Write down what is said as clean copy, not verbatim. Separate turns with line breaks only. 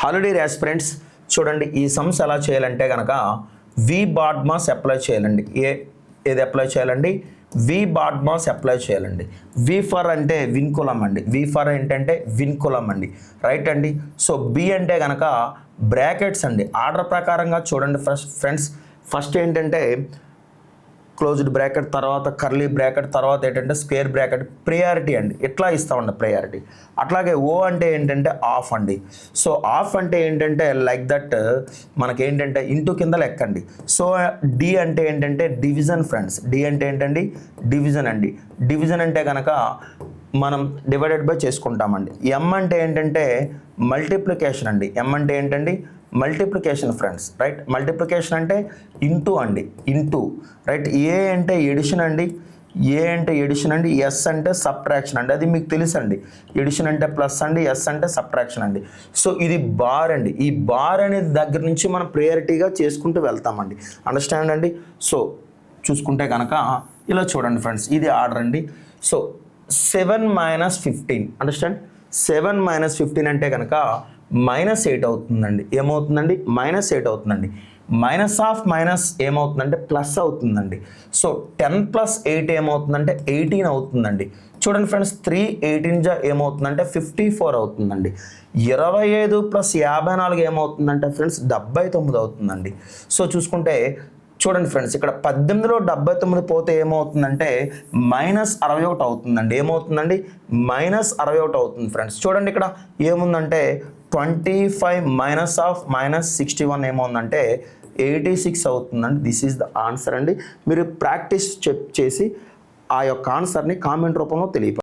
Holiday aspirants చూడండి, ఈ sums ఎలా చేయాలంటే కనుక వి బాడ్ మాస్ అప్లై చేయాలండి. ఏది అప్లై చేయాలండి? వి బాడ్ మాస్ అప్లై చేయాలండి. వి ఫర్ అంటే విన్కులం అండి. వి ఫర్ ఏంటంటే విన్కులం అండి, రైట్ అండి. సో బి అంటే కనుక బ్రాకెట్స్ అండి. ఆర్డర్ ప్రకారంగా చూడండి ఫ్రెండ్స్, ఫస్ట్ ఏంటంటే క్లోజ్డ్ బ్రాకెట్, తర్వాత కర్లీ బ్రాకెట్, తర్వాత ఏంటంటే స్క్వేర్ బ్రాకెట్, ప్రియారిటీ అండి. ఇట్లా ఇస్తామండి ప్రియారిటీ. అట్లాగే ఓ అంటే ఏంటంటే ఆఫ్ అండి. సో ఆఫ్ అంటే ఏంటంటే లైక్ దట్ మనకేంటంటే ఇంటూ కింద లెక్కండి. సో డి అంటే ఏంటంటే డివిజన్ ఫ్రెండ్స్. డి అంటే ఏంటండి? డివిజన్ అండి. డివిజన్ అంటే కనుక మనం డివైడెడ్ బై చేసుకుంటామండి. ఎం అంటే ఏంటంటే మల్టిప్లికేషన్ అండి. ఎం అంటే ఏంటండి? Multiplication friends, right. మల్టిప్లికేషన్ అంటే ఇంటూ అండి, ఇంటూ, రైట్. ఏ అంటే ఎడిషన్ అండి. ఏ అంటే ఎడిషన్ అండి. ఎస్ అంటే సబ్ట్రాక్షన్ అండి. అది మీకు తెలుసు అండి. ఎడిషన్ అంటే ప్లస్ అండి, ఎస్ అంటే సబ్ట్రాక్షన్ అండి. సో ఇది బార్ అండి. ఈ బార్ అనే దగ్గర నుంచి మనం ప్రయారిటీగా చేసుకుంటూ వెళ్తామండి. అండర్స్టాండ్ అండి. సో చూసుకుంటే కనుక ఇలా చూడండి ఫ్రెండ్స్, ఇది ఆర్డర్ అండి. So 7 - 15 understand. 7 - 15 అంటే కనుక -8 అవుతుందండి. ఏమవుతుందండి? -8 అవుతుందండి. మైనస్ ఆఫ్ మైనస్ ఏమవుతుందంటే ప్లస్ అవుతుందండి. సో 10 + 8 ఏమవుతుందంటే 18 అవుతుందండి. చూడండి ఫ్రెండ్స్, 3 18 ఏమవుతుందంటే 54 అవుతుందండి. 25 + 54 ఏమవుతుందంటే ఫ్రెండ్స్ 79 అవుతుందండి. సో చూసుకుంటే చూడండి ఫ్రెండ్స్, ఇక్కడ 18లో 79 పోతే ఏమవుతుందంటే -61 అవుతుందండి. ఏమవుతుందండి? -61 అవుతుంది ఫ్రెండ్స్. చూడండి ఇక్కడ ఏముందంటే 25 - 61 ఏమవుతుందంటే 86 అవుతుందండి. దిస్ ఈజ్ ద ఆన్సర్ అండి. మీరు ప్రాక్టీస్ చేసి ఆ యొక్క ఆన్సర్ని కామెంట్ రూపంలో తెలియపరచండి.